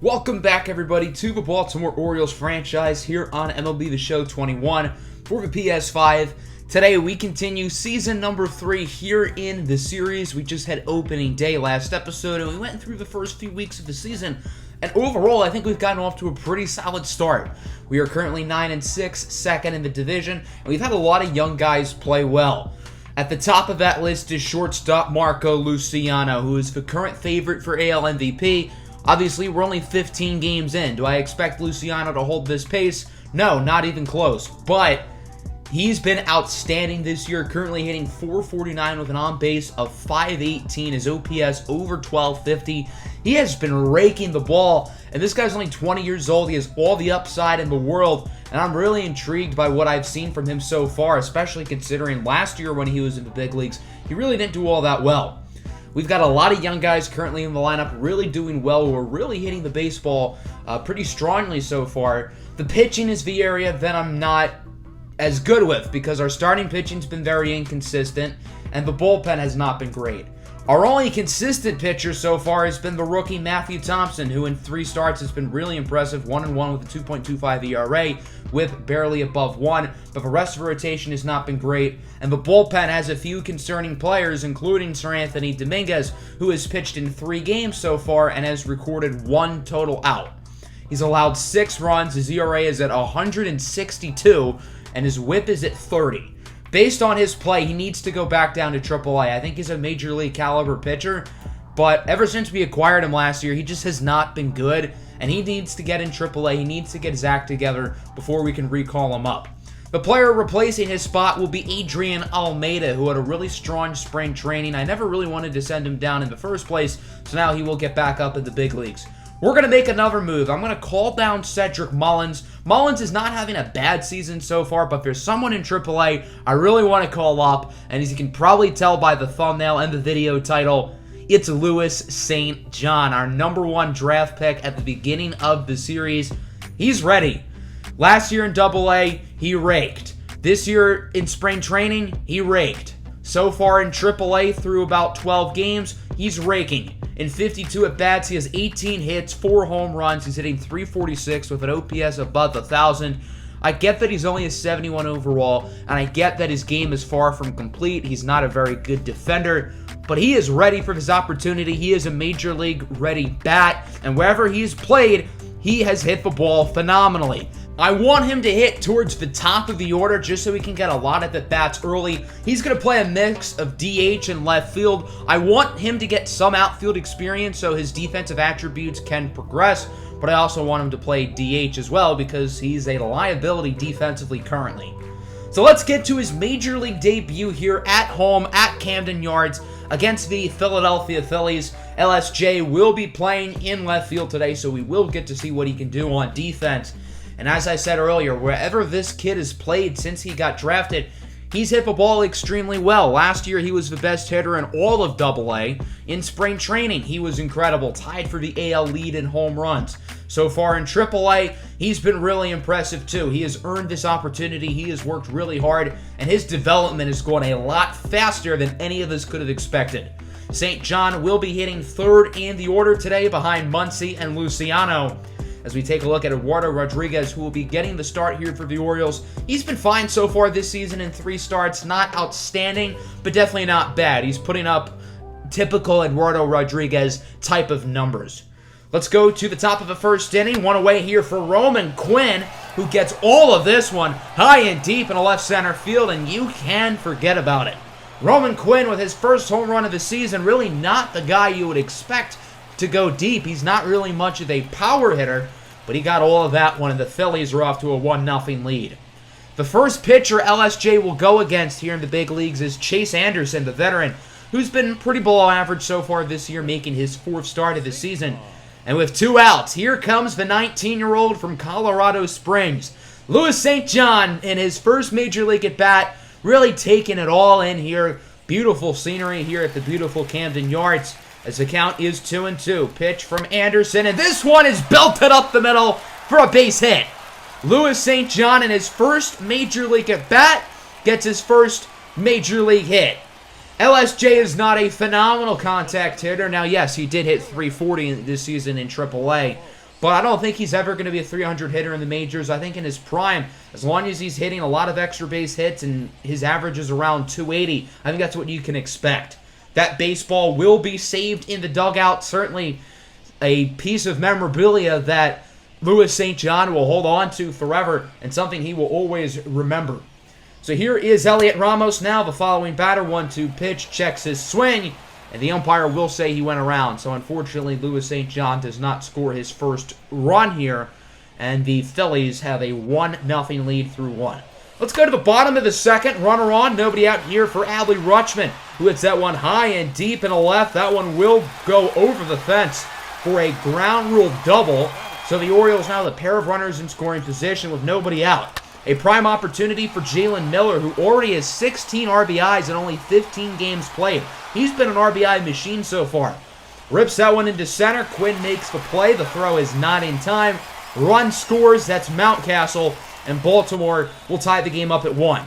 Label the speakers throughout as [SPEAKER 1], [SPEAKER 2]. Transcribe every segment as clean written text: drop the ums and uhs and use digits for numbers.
[SPEAKER 1] Welcome back, everybody, to the Baltimore Orioles franchise here on MLB The Show 21 for the PS5. Today, we continue season number 3 here in the series. We just had opening day last episode, and we went through the first few weeks of the season. And overall, I think we've gotten off to a pretty solid start. We are currently 9-6, second in the division, and we've had a lot of young guys play well. At the top of that list is shortstop Marco Luciano, who is the current favorite for AL MVP. Obviously, we're only 15 games in. Do I expect Luciano to hold this pace? No, not even close. But he's been outstanding this year, currently hitting .449 with an on-base of .518. His OPS over 1250. He has been raking the ball, and this guy's only 20 years old. He has all the upside in the world, and I'm really intrigued by what I've seen from him so far, especially considering last year when he was in the big leagues, he really didn't do all that well. We've got a lot of young guys currently in the lineup really doing well. We're really hitting the baseball pretty strongly so far. The pitching is the area that I'm not as good with because our starting pitching's been very inconsistent and the bullpen has not been great. Our only consistent pitcher so far has been the rookie Matthew Thompson, who in 3 starts has been really impressive, 1-1 with a 2.25 ERA with barely above 1, but the rest of the rotation has not been great, and the bullpen has a few concerning players, including Sir Anthony Dominguez, who has pitched in 3 games so far and has recorded 1 total out. He's allowed 6 runs, his ERA is at 162, and his whip is at 30. Based on his play, he needs to go back down to AAA. I think he's a major league caliber pitcher, but ever since we acquired him last year, he just has not been good, and he needs to get in AAA. He needs to get his act together before we can recall him up. The player replacing his spot will be Adrian Almeida, who had a really strong spring training. I never really wanted to send him down in the first place, so now he will get back up in the big leagues. We're going to make another move. I'm going to call down Cedric Mullins. Mullins is not having a bad season so far, but there's someone in AAA I really want to call up, and as you can probably tell by the thumbnail and the video title, it's Louis St. John, our #1 draft pick at the beginning of the series. He's ready. Last year in AA, he raked. This year in spring training, he raked. So far in AAA, through about 12 games, he's raking. In 52 at-bats, he has 18 hits, 4 home runs. He's hitting .346 with an OPS above 1,000. I get that he's only a 71 overall, and I get that his game is far from complete. He's not a very good defender, but he is ready for his opportunity. He is a major league ready bat, and wherever he's played, he has hit the ball phenomenally. I want him to hit towards the top of the order just so he can get a lot of at-bats early. He's going to play a mix of DH and left field. I want him to get some outfield experience so his defensive attributes can progress, but I also want him to play DH as well because he's a liability defensively currently. So let's get to his major league debut here at home at Camden Yards against the Philadelphia Phillies. LSJ will be playing in left field today, so we will get to see what he can do on defense. And as I said earlier, wherever this kid has played since he got drafted, he's hit the ball extremely well. Last year, he was the best hitter in all of AA. In spring training, he was incredible, tied for the AL lead in home runs. So far in AAA, he's been really impressive too. He has earned this opportunity. He has worked really hard, and his development has gone a lot faster than any of us could have expected. St. John will be hitting 3rd in the order today behind Muncy and Luciano. As we take a look at Eduardo Rodriguez, who will be getting the start here for the Orioles. He's been fine so far this season in 3 starts. Not outstanding, but definitely not bad. He's putting up typical Eduardo Rodriguez type of numbers. Let's go to the top of the first inning. One away here for Roman Quinn, who gets all of this one high and deep in the left center field, and you can forget about it. Roman Quinn with his first home run of the season, really not the guy you would expect to go deep. He's not really much of a power hitter, but he got all of that one, and the Phillies are off to a 1-0 lead. The first pitcher LSJ will go against here in the big leagues is Chase Anderson, the veteran, who's been pretty below average so far this year, making his 4th start of the season. And with 2 outs, here comes the 19-year-old from Colorado Springs. Louis St. John in his first major league at-bat, really taking it all in here. Beautiful scenery here at the beautiful Camden Yards. As the count is 2-2. Pitch from Anderson, and this one is belted up the middle for a base hit. Louis St. John in his first major league at-bat gets his first major league hit. LSJ is not a phenomenal contact hitter. Now, yes, he did hit .340 this season in AAA, but I don't think he's ever going to be a 300 hitter in the majors. I think in his prime, as long as he's hitting a lot of extra base hits and his average is around 280, I think that's what you can expect. That baseball will be saved in the dugout. Certainly a piece of memorabilia that Louis St. John will hold on to forever and something he will always remember. So here is Elliot Ramos now. The following batter, 1-2 pitch, checks his swing, and the umpire will say he went around. So unfortunately, Louis St. John does not score his first run here, and the Phillies have a 1-0 lead through 1. Let's go to the bottom of the second. Runner on, nobody out here for Adley Rutschman, who hits that one high and deep in the left. That one will go over the fence for a ground rule double. So the Orioles now have a pair of runners in scoring position with nobody out. A prime opportunity for Jalen Miller, who already has 16 RBIs in only 15 games played. He's been an RBI machine so far. Rips that one into center. Quinn makes the play. The throw is not in time. Run scores. That's Mountcastle. And Baltimore will tie the game up at 1.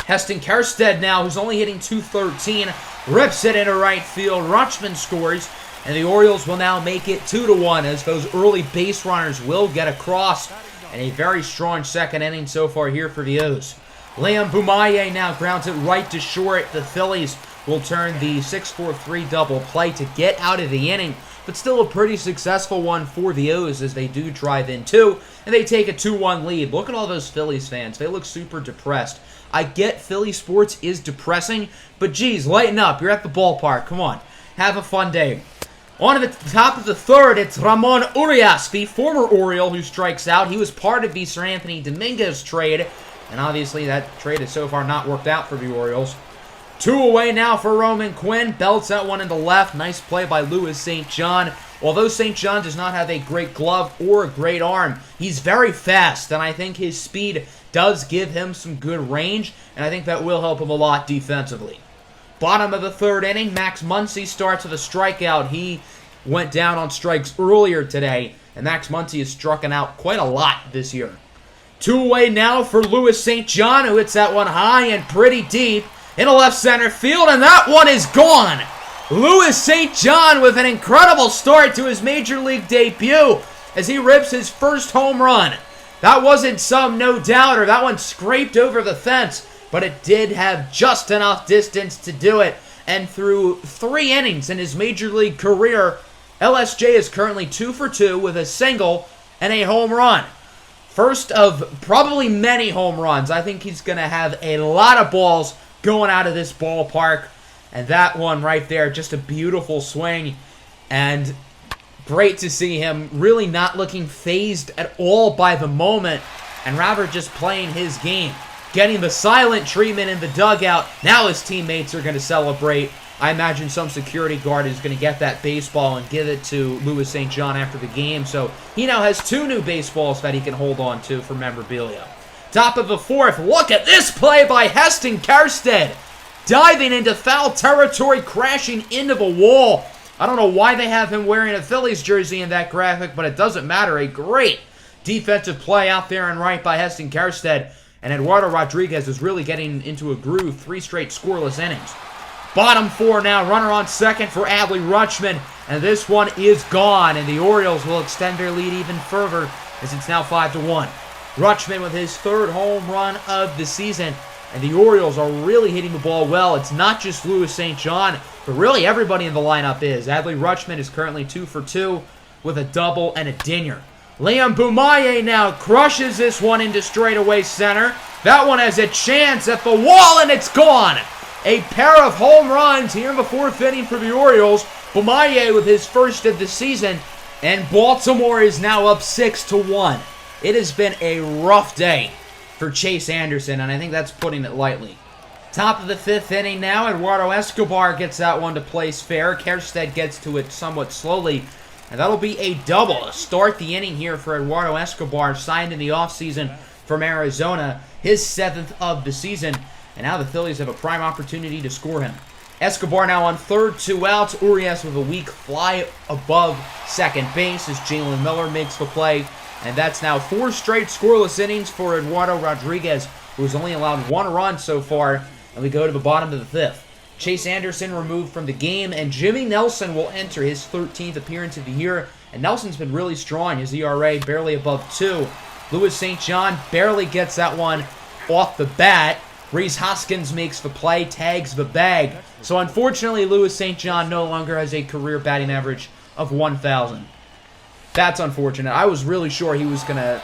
[SPEAKER 1] Heston Kjerstad now, who's only hitting .213, rips it into right field. Rutschman scores. And the Orioles will now make it 2-1 as those early base runners will get across. And a very strong second inning so far here for the O's. Liam Bumaye now grounds it right to short. The Phillies will turn the 6-4-3 double play to get out of the inning, but still a pretty successful one for the O's as they do drive in 2, and they take a 2-1 lead. Look at all those Phillies fans. They look super depressed. I get Philly sports is depressing, but geez, lighten up. You're at the ballpark. Come on. Have a fun day. On to the top of the third, it's Ramon Urias, the former Oriole who strikes out. He was part of the Sir Anthony Dominguez trade, and obviously that trade has so far not worked out for the Orioles. 2 away now for Roman Quinn. Belts that one in the left. Nice play by Louis St. John. Although St. John does not have a great glove or a great arm, he's very fast, and I think his speed does give him some good range, and I think that will help him a lot defensively. Bottom of the third inning, Max Muncy starts with a strikeout. He went down on strikes earlier today, and Max Muncy has struck out quite a lot this year. 2 away now for Louis St. John, who hits that one high and pretty deep in a left center field, and that one is gone. Louis St. John with an incredible start to his Major League debut as he rips his first home run. That wasn't some no-doubter. That one scraped over the fence, but it did have just enough distance to do it. And through 3 innings in his Major League career, LSJ is currently 2 for 2 with a single and a home run. First of probably many home runs. I think he's going to have a lot of balls going out of this ballpark. And that one right there, just a beautiful swing. And great to see him really not looking fazed at all by the moment, and rather just playing his game. Getting the silent treatment in the dugout. Now his teammates are going to celebrate. I imagine some security guard is going to get that baseball and give it to Louis St. John after the game. So he now has 2 new baseballs that he can hold on to for memorabilia. Top of the fourth. Look at this play by Heston Kjerstad. Diving into foul territory, crashing into the wall. I don't know why they have him wearing a Phillies jersey in that graphic, but it doesn't matter. A great defensive play out there and right by Heston Kjerstad. And Eduardo Rodriguez is really getting into a groove. 3 straight scoreless innings. Bottom 4 now. Runner on second for Adley Rutschman. And this one is gone. And the Orioles will extend their lead even further as it's now 5-1. Rutschman with his 3rd home run of the season. And the Orioles are really hitting the ball well. It's not just Louis St. John, but really everybody in the lineup is. Adley Rutschman is currently 2 for 2 with a double and a dinger. Liam Bumaye now crushes this one into straightaway center. That one has a chance at the wall, and it's gone. A pair of home runs here in the 4th inning for the Orioles. Bumaye with his first of the season, and Baltimore is now up 6-1. It has been a rough day for Chase Anderson, and I think that's putting it lightly. Top of the 5th inning now. Eduardo Escobar gets that one to place fair. Kjerstad gets to it somewhat slowly. And that'll be a double to start the inning here for Eduardo Escobar, signed in the offseason from Arizona, his 7th of the season. And now the Phillies have a prime opportunity to score him. Escobar now on 3rd, 2 outs. Urias with a weak fly above second base as Jalen Miller makes the play. And that's now 4 straight scoreless innings for Eduardo Rodriguez, who's only allowed 1 run so far. And we go to the bottom of the 5th. Chase Anderson removed from the game, and Jimmy Nelson will enter his 13th appearance of the year And Nelson's been really strong. His ERA barely above 2. Louis St. John barely gets that one off the bat. Rhys Hoskins makes the play, tags the bag. So unfortunately, Louis St. John no longer has a career batting average of 1,000. That's unfortunate. I was really sure he was going to,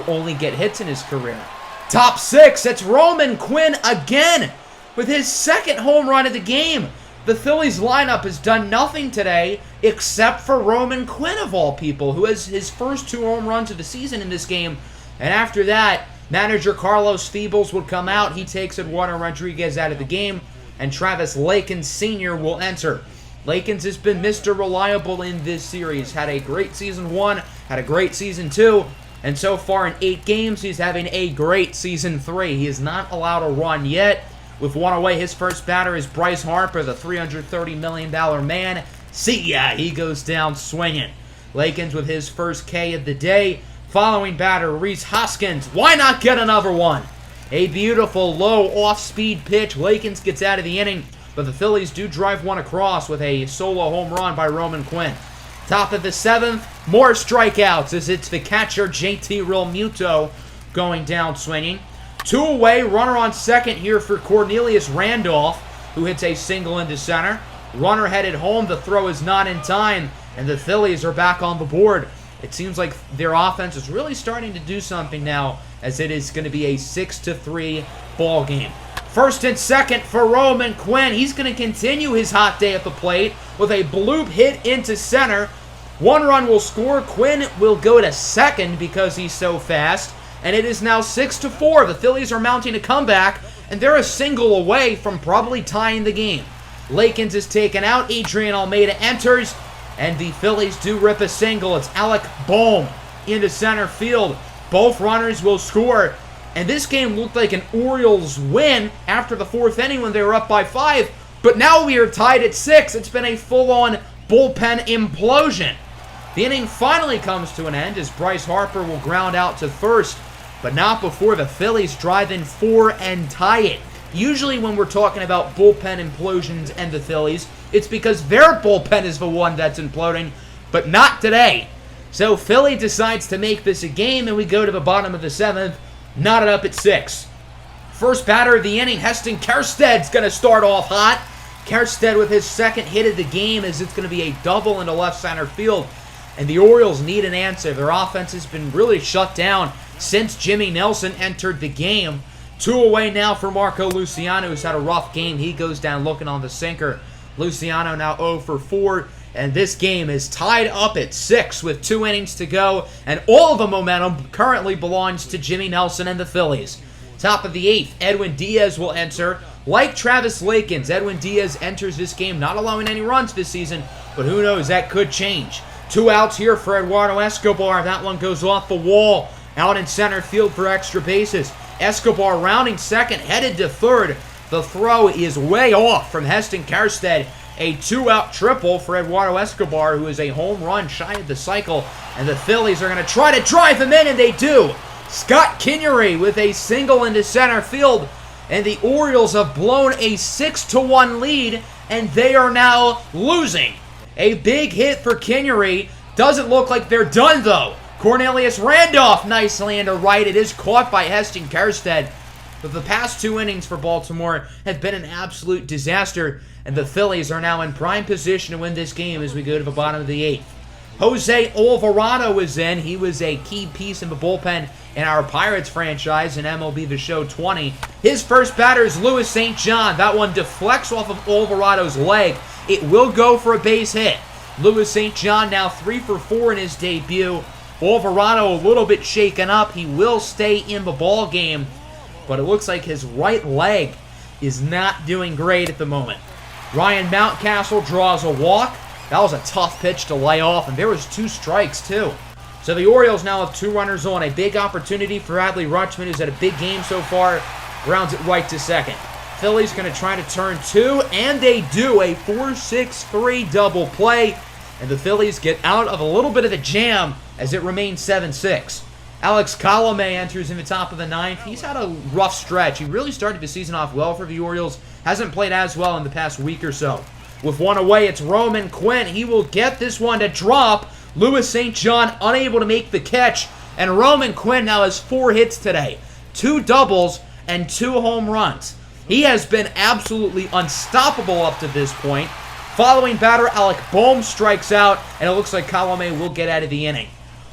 [SPEAKER 1] only get hits in his career. Top 6, it's Roman Quinn again with his second home run of the game. The Phillies lineup has done nothing today except for Roman Quinn, of all people, who has his first 2 home runs of the season in this game. And after that, manager Carlos Feebles would come out. He takes Eduardo Rodriguez out of the game, and Travis Lakins Sr. will enter. Lakins has been Mr. Reliable in this series. Had a great Season 1, had a great Season 2, and so far in 8 games, he's having a great Season 3. He is not allowed a run yet. With 1 away, his first batter is Bryce Harper, the $330 million man. See ya! He goes down swinging. Lakins with his first K of the day. Following batter, Rhys Hoskins. Why not get another one? A beautiful low off-speed pitch. Lakins gets out of the inning, but the Phillies do drive one across with a solo home run by Roman Quinn. Top of the 7th, more strikeouts as it's the catcher JT Realmuto going down swinging. 2 away, runner on second here for Cornelius Randolph, who hits a single into center. Runner headed home, the throw is not in time, and the Phillies are back on the board. It seems like their offense is really starting to do something now, as it is going to be a 6-3 ball game. First and second for Roman Quinn. He's going to continue his hot day at the plate with a bloop hit into center. 1 run will score. Quinn will go to second because he's so fast. And it is now 6-4. The Phillies are mounting a comeback, and they're a single away from probably tying the game. Lakins is taken out. Adrian Almeida enters, and the Phillies do rip a single. It's Alec Bohm into center field. Both runners will score. And this game looked like an Orioles win after the 4th inning when they were up by 5. But now we are tied at 6. It's been a full-on bullpen implosion. The inning finally comes to an end as Bryce Harper will ground out to first, but not before the Phillies drive in 4 and tie it. Usually when we're talking about bullpen implosions and the Phillies, it's because their bullpen is the one that's imploding, but not today. So Philly decides to make this a game, and we go to the bottom of the 7th, knotted up at 6. First batter of the inning, Heston Kjerstad's going to start off hot. Kjerstad with his second hit of the game, as it's going to be a double into left center field. And the Orioles need an answer. Their offense has been really shut down since Jimmy Nelson entered the game. 2 away now for Marco Luciano, who's had a rough game. He goes down looking on the sinker. Luciano now 0 for 4. And this game is tied up at 6 with 2 innings to go. And all of the momentum currently belongs to Jimmy Nelson and the Phillies. Top of the 8th, Edwin Diaz will enter. Like Travis Lakins, Edwin Diaz enters this game not allowing any runs this season, but who knows, that could change. 2 outs here for Eduardo Escobar. That one goes off the wall. Out in center field for extra bases. Escobar rounding second, headed to third. The throw is way off from Heston Kjerstad. A 2-out triple for Eduardo Escobar, who is a home run shy of the cycle. And the Phillies are going to try to drive him in, and they do. Scott Kingery with a single into center field. And the Orioles have blown a 6-1 lead, and they are now losing. A big hit for Kingery. Doesn't look like they're done, though. Cornelius Randolph nicely into right. It is caught by Heston Kjerstad. But the past 2 innings for Baltimore have been an absolute disaster, and the Phillies are now in prime position to win this game as we go to the bottom of the 8th. Jose Alvarado is in. He was a key piece in the bullpen in our Pirates franchise in MLB The Show 20. His first batter is Louis St. John. That one deflects off of Alvarado's leg. It will go for a base hit. Louis St. John now 3 for 4 in his debut. Alvarado a little bit shaken up. He will stay in the ball game, but it looks like his right leg is not doing great at the moment. Ryan Mountcastle draws a walk. That was a tough pitch to lay off, and there was 2 strikes too. So the Orioles now have 2 runners on. A big opportunity for Adley Rutschman, who's had a big game so far. Grounds it right to second. Phillies going to try to turn 2, and they do. A 4-6-3 double play, and the Phillies get out of a little bit of a jam as it remains 7-6. Alex Colomé enters in the top of the 9th. He's had a rough stretch. He really started the season off well for the Orioles. Hasn't played as well in the past week or so. With 1 away, it's Roman Quinn. He will get this one to drop. Louis St. John unable to make the catch, and Roman Quinn now has 4 hits today, 2 doubles, and 2 home runs. He has been absolutely unstoppable up to this point. Following batter, Alec Bohm strikes out, and it looks like Colomé will get out of the inning.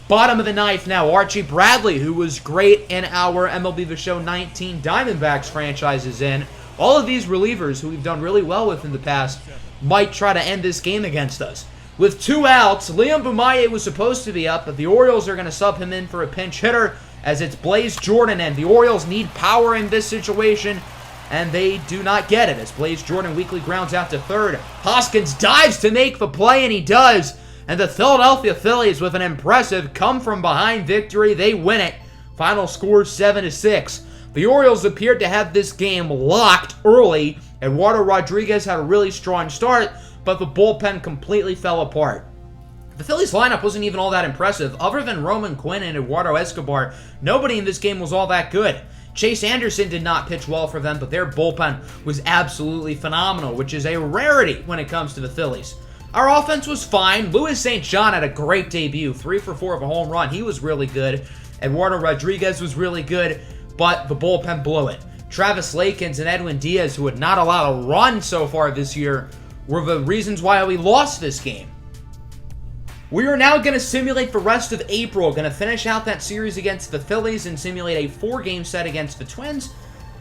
[SPEAKER 1] Bottom of the 9th now, Archie Bradley, who was great in our MLB The Show 19 Diamondbacks franchise, is in. All of these relievers who we've done really well with in the past might try to end this game against us. With 2 outs, Liam Bumaye was supposed to be up, but the Orioles are going to sub him in for a pinch hitter as it's Blaze Jordan, and the Orioles need power in this situation, and they do not get it as Blaze Jordan weakly grounds out to third. Hoskins dives to make the play, and he does, and the Philadelphia Phillies, with an impressive come-from-behind victory, they win it. Final score 7-6. The Orioles appeared to have this game locked early. Eduardo Rodriguez had a really strong start, but the bullpen completely fell apart. The Phillies lineup wasn't even all that impressive. Other than Roman Quinn and Eduardo Escobar, nobody in this game was all that good. Chase Anderson did not pitch well for them, but their bullpen was absolutely phenomenal, which is a rarity when it comes to the Phillies. Our offense was fine. Louis St. John had a great debut, 3 for 4 of a home run. He was really good. Eduardo Rodriguez was really good, but the bullpen blew it. Travis Lakins and Edwin Diaz, who had not allowed a run so far this year, were the reasons why we lost this game. We are now going to simulate the rest of April, going to finish out that series against the Phillies and simulate a 4-game set against the Twins,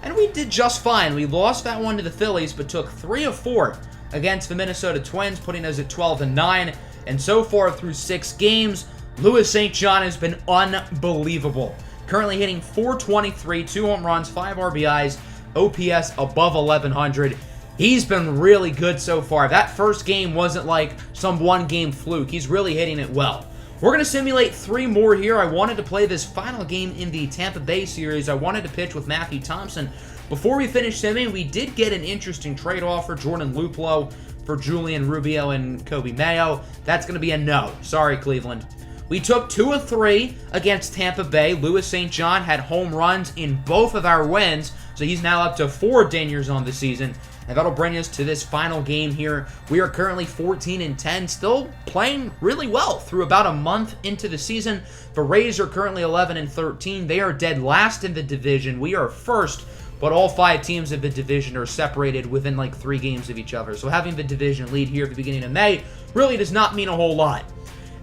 [SPEAKER 1] and we did just fine. We lost that one to the Phillies, but took 3 of 4 against the Minnesota Twins, putting us at 12-9, and so far through 6 games, Louis St. John has been unbelievable. Currently hitting .423, 2 home runs, 5 RBIs, OPS above 1100. He's been really good so far. That first game wasn't like some one-game fluke. He's really hitting it well. We're going to simulate 3 more here. I wanted to play this final game in the Tampa Bay series. I wanted to pitch with Matthew Thompson. Before we finish simming, we did get an interesting trade offer. Jordan Luplow for Julian Rubio and Kobe Mayo. That's going to be a no. Sorry, Cleveland. We took 2 of 3 against Tampa Bay. Louis St. John had home runs in both of our wins, so he's now up to 4 dingers on the season. And that'll bring us to this final game here. We are currently 14-10, still playing really well through about a month into the season. The Rays are currently 11-13. They are dead last in the division. We are first, but all 5 teams of the division are separated within like 3 games of each other. So having the division lead here at the beginning of May really does not mean a whole lot.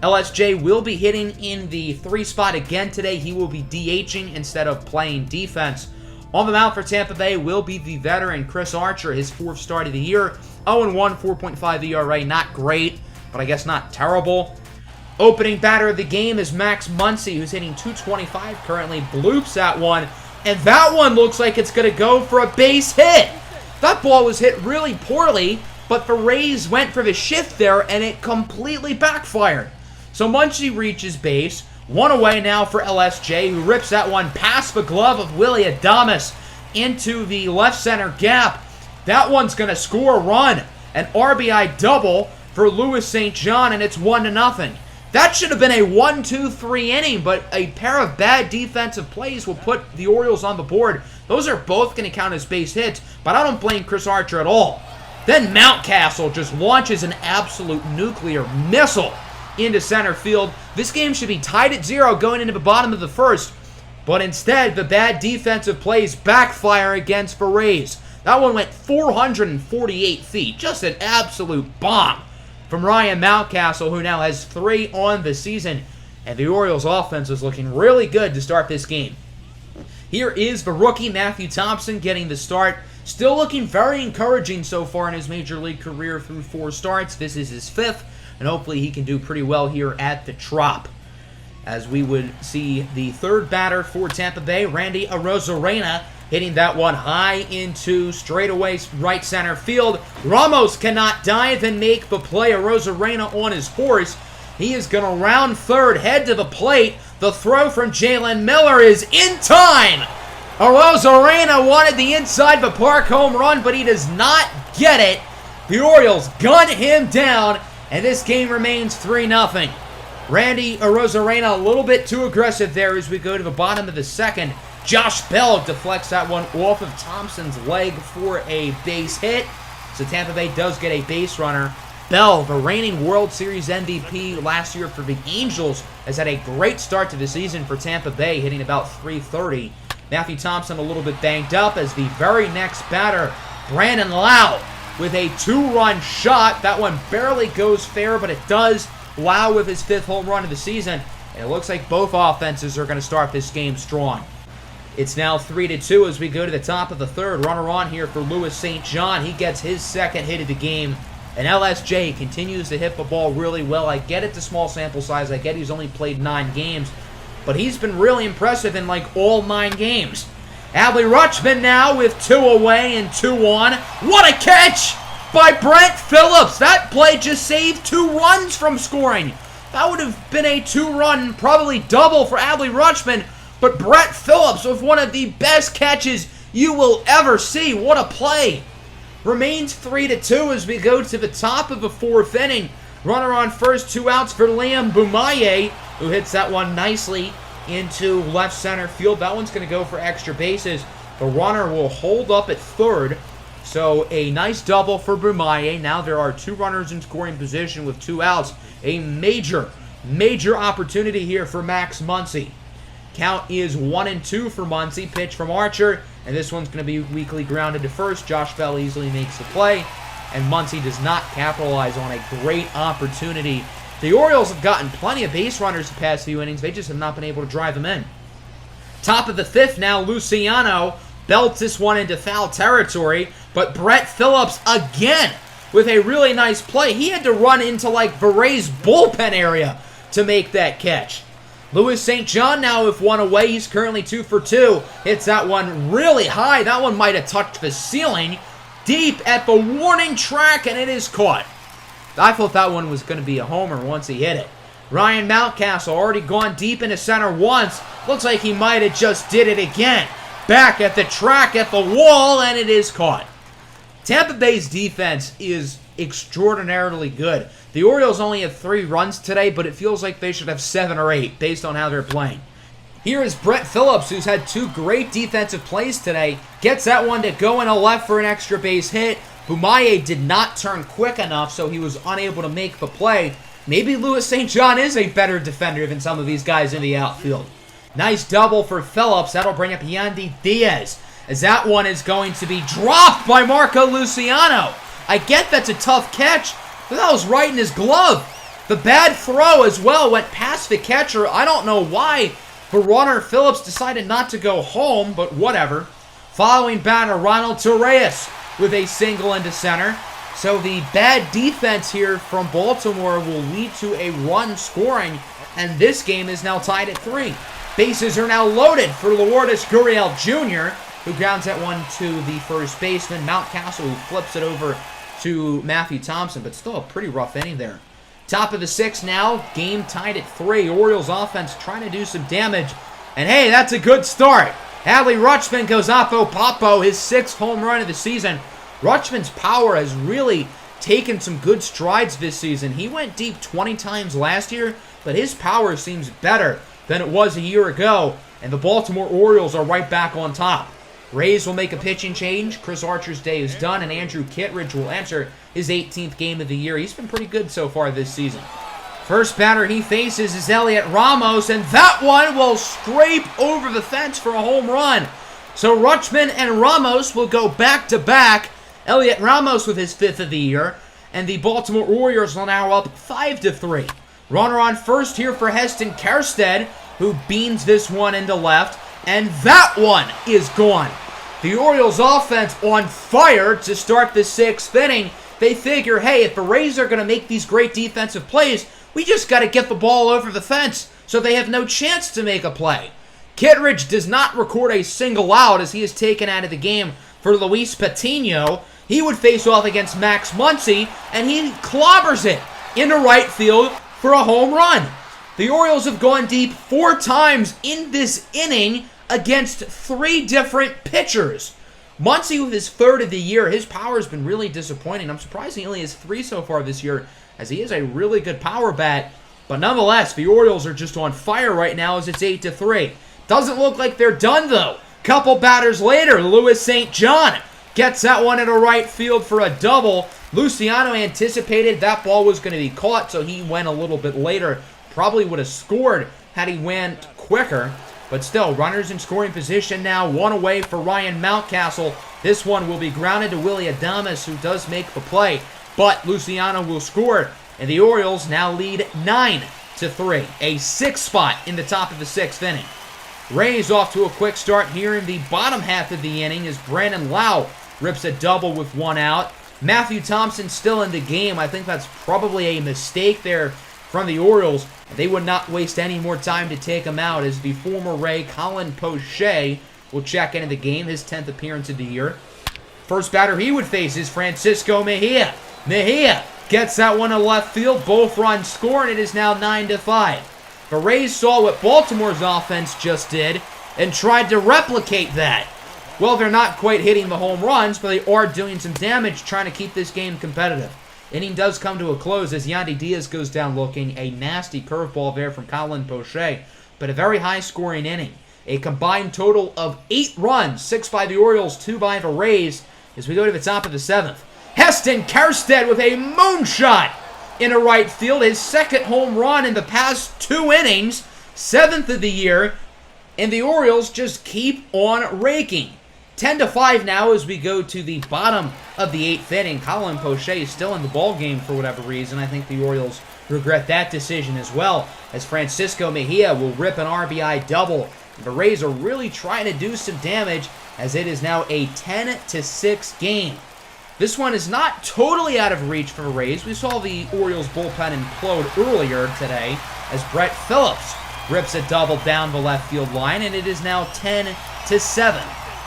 [SPEAKER 1] LSJ will be hitting in the 3 spot again today. He will be DHing instead of playing defense. On the mound for Tampa Bay will be the veteran Chris Archer, his 4th start of the year. 0-1, 4.5 ERA, not great, but I guess not terrible. Opening batter of the game is Max Muncy, who's hitting .225 currently, bloops that one, and that one looks like it's going to go for a base hit. That ball was hit really poorly, but the Rays went for the shift there, and it completely backfired. So Muncy reaches base. 1 away now for LSJ, who rips that one past the glove of Willy Adames into the left center gap. That one's going to score a run. An RBI double for Louis St. John, and it's 1-0. That should have been a 1-2-3 inning, but a pair of bad defensive plays will put the Orioles on the board. Those are both going to count as base hits, but I don't blame Chris Archer at all. Then Mountcastle just launches an absolute nuclear missile into center field. This game should be tied at 0 going into the bottom of the 1st, but instead the bad defensive plays backfire against the Rays. That one went 448 feet, just an absolute bomb from Ryan Mountcastle, who now has 3 on the season, and the Orioles offense is looking really good to start this game. Here is the rookie Matthew Thompson getting the start. Still looking very encouraging so far in his major league career through 4 starts. This is his 5th. And hopefully he can do pretty well here at the Trop. As we would see the 3rd batter for Tampa Bay, Randy Arozarena, hitting that one high into straightaway right center field. Ramos cannot dive and make the play. Arozarena on his horse. He is going to round 3rd, head to the plate. The throw from Jalen Miller is in time. Arozarena wanted the inside the park home run, but he does not get it. The Orioles gun him down, and this game remains 3-0. Randy Arozarena a little bit too aggressive there as we go to the bottom of the 2nd. Josh Bell deflects that one off of Thompson's leg for a base hit. So Tampa Bay does get a base runner. Bell, the reigning World Series MVP last year for the Angels, has had a great start to the season for Tampa Bay, hitting about .330. Matthew Thompson a little bit banged up as the very next batter, Brandon Lau, with a 2-run shot. That one barely goes fair, but it does. Lau with his 5th home run of the season. And it looks like both offenses are going to start this game strong. It's now 3-2 as we go to the top of the 3rd. Runner on here for Louis St. John. He gets his 2nd hit of the game. And LSJ continues to hit the ball really well. I get it's a small sample size. I get he's only played 9 games. But he's been really impressive in like all 9 games. Adley Rutschman now with 2 away and 2 on. What a catch by Brent Phillips. That play just saved 2 runs from scoring. That would have been a 2-run, probably double for Adley Rutschman. But Brent Phillips with one of the best catches you will ever see. What a play. Remains 3-2 as we go to the top of the 4th inning. Runner on first, 2 outs for Liam Bumaye, who hits that one nicely into left center field. That one's going to go for extra bases. The runner will hold up at 3rd. So a nice double for Bumaye. Now there are 2 runners in scoring position with 2 outs. A major, major opportunity here for Max Muncy. Count is 1-2 for Muncy. Pitch from Archer. And this one's going to be weakly grounded to first. Josh Bell easily makes the play. And Muncy does not capitalize on a great opportunity. The Orioles have gotten plenty of base runners the past few innings. They just have not been able to drive them in. Top of the 5th now, Luciano belts this one into foul territory. But Brett Phillips again with a really nice play. He had to run into like the Rays bullpen area to make that catch. Louis St. John now with 1 away. He's currently 2 for 2. Hits that one really high. That one might have touched the ceiling. Deep at the warning track, and it is caught. I thought that one was going to be a homer once he hit it. Ryan Mountcastle already gone deep into center once. Looks like he might have just did it again. Back at the track at the wall, and it is caught. Tampa Bay's defense is extraordinarily good. The Orioles only have 3 runs today, but it feels like they should have 7 or 8 based on how they're playing. Here is Brett Phillips, who's had 2 great defensive plays today. Gets that one to go in a left for an extra base hit. Bumaye did not turn quick enough, so he was unable to make the play. Maybe Louis St. John is a better defender than some of these guys in the outfield. Nice double for Phillips. That'll bring up Yandy Diaz, as that one is going to be dropped by Marco Luciano. I get that's a tough catch, but that was right in his glove. The bad throw as well went past the catcher. I don't know why the runner Phillips decided not to go home, but whatever. Following batter, Ronald Torres with a single into center. So the bad defense here from Baltimore will lead to a run scoring, and this game is now tied at 3. Bases are now loaded for Lourdes Gurriel Jr., who grounds that one to the first baseman. Mountcastle, who flips it over to Matthew Thompson, but still a pretty rough inning there. Top of the 6th now, game tied at 3. Orioles offense trying to do some damage, and hey, that's a good start. Adley Rutschman goes oppo popo, his 6th home run of the season. Rutschman's power has really taken some good strides this season. He went deep 20 times last year, but his power seems better than it was a year ago, and the Baltimore Orioles are right back on top. Rays will make a pitching change. Chris Archer's day is done, and Andrew Kittredge will enter his 18th game of the year. He's been pretty good so far this season. First batter he faces is Elliot Ramos, and that one will scrape over the fence for a home run. So Rutschman and Ramos will go back-to-back. Elliot Ramos with his 5th of the year, and the Baltimore Orioles are now up 5-3. Runner on first here for Heston Kjerstad, who beans this one into left, and that one is gone. The Orioles offense on fire to start the 6th inning. They figure, hey, if the Rays are going to make these great defensive plays, we just got to get the ball over the fence, so they have no chance to make a play. Kittredge does not record a single out as he is taken out of the game for Luis Patino. He would face off against Max Muncy, and he clobbers it into right field for a home run. The Orioles have gone deep 4 times in this inning against 3 different pitchers. Muncy with his 3rd of the year, his power has been really disappointing. I'm surprised he only has 3 so far this year, as he is a really good power bat. But nonetheless, the Orioles are just on fire right now as it's 8-3. Doesn't look like they're done, though. Couple batters later, Louis St. John gets that one into right field for a double. Luciano anticipated that ball was going to be caught, so he went a little bit later. Probably would have scored had he went quicker. But still, runners in scoring position now. One away for Ryan Mountcastle. This one will be grounded to Willy Adames, who does make the play. But Luciano will score, and the Orioles now lead 9-3. A 6 spot in the top of the 6th inning. Rays off to a quick start here in the bottom half of the inning as Brandon Lau rips a double with 1 out. Matthew Thompson still in the game. I think that's probably a mistake there from the Orioles. They would not waste any more time to take him out as the former Ray Colin Poche will check into the game, his 10th appearance of the year. First batter he would face is Francisco Mejia. Mejia gets that one to left field. Both runs score, and it is now 9-5. The Rays saw what Baltimore's offense just did and tried to replicate that. Well, they're not quite hitting the home runs, but they are doing some damage trying to keep this game competitive. Inning does come to a close as Yandy Diaz goes down looking. A nasty curveball there from Colin Poche, but a very high-scoring inning. A combined total of 8 runs, 6 by the Orioles, 2 by the Rays, as we go to the top of the 7th. Heston Kjerstad with a moonshot into right field, his 2nd home run in the past 2 innings, 7th of the year, and the Orioles just keep on raking. 10-5 now as we go to the bottom of the 8th inning. Colin Poche is still in the ballgame for whatever reason. I think the Orioles regret that decision as well, as Francisco Mejia will rip an RBI double. The Rays are really trying to do some damage as it is now a 10-6 game. This one is not totally out of reach for the Rays. We saw the Orioles bullpen implode earlier today as Brett Phillips rips a double down the left field line, and it is now 10-7.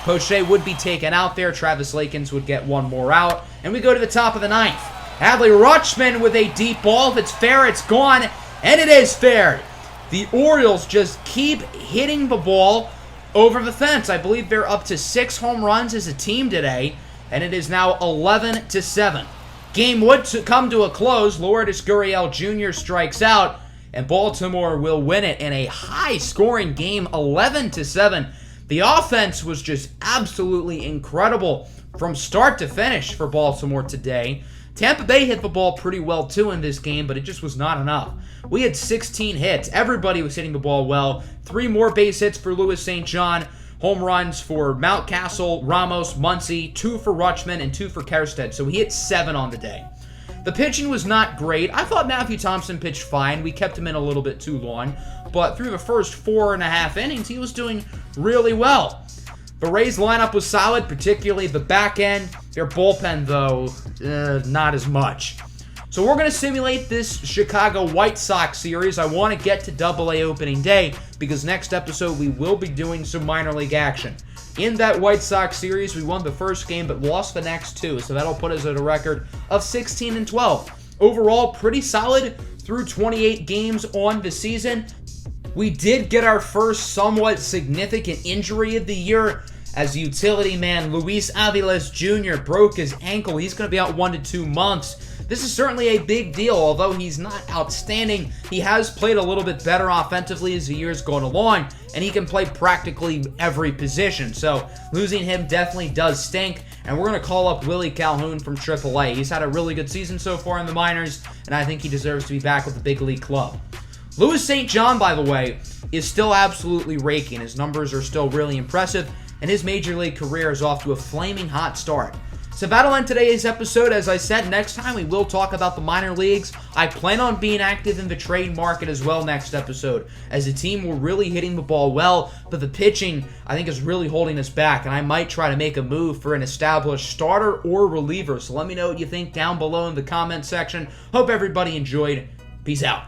[SPEAKER 1] Poche would be taken out there. Travis Lakins would get 1 more out. And we go to the top of the 9th. Adley Rutschman with a deep ball. If it's fair, it's gone. And it is fair. The Orioles just keep hitting the ball over the fence. I believe they're up to 6 home runs as a team today. And it is now 11-7. Game would come to a close. Lourdes Gurriel Jr. strikes out. And Baltimore will win it in a high-scoring game, 11-7. The offense was just absolutely incredible from start to finish for Baltimore today. Tampa Bay hit the ball pretty well too in this game, but it just was not enough. We had 16 hits. Everybody was hitting the ball well. 3 more base hits for Louis St. John. Home runs for Mountcastle, Ramos, Muncy, 2 for Rutschman, and 2 for Kjerstad. So he hit 7 on the day. The pitching was not great. I thought Matthew Thompson pitched fine. We kept him in a little bit too long. But through the first 4.5 innings, he was doing really well. The Rays lineup was solid, particularly the back end. Their bullpen, though, not as much. So we're going to simulate this Chicago White Sox series. I want to get to AA opening day because next episode we will be doing some minor league action. In that White Sox series, we won the first game but lost the next 2, so that'll put us at a record of 16-12. Overall, pretty solid through 28 games on the season. We did get our first somewhat significant injury of the year as utility man Luis Aviles Jr. broke his ankle. He's going to be out 1 to 2 months. This is certainly a big deal, although he's not outstanding. He has played a little bit better offensively as the year's gone along, and he can play practically every position. So losing him definitely does stink, and we're going to call up Willie Calhoun from AAA. He's had a really good season so far in the minors, and I think he deserves to be back with the big league club. Louis St. John, by the way, is still absolutely raking. His numbers are still really impressive, and his major league career is off to a flaming hot start. So that'll end today's episode. As I said, next time we will talk about the minor leagues. I plan on being active in the trade market as well next episode, as the team we're really hitting the ball well, but the pitching, I think, is really holding us back, and I might try to make a move for an established starter or reliever. So let me know what you think down below in the comment section. Hope everybody enjoyed. Peace out.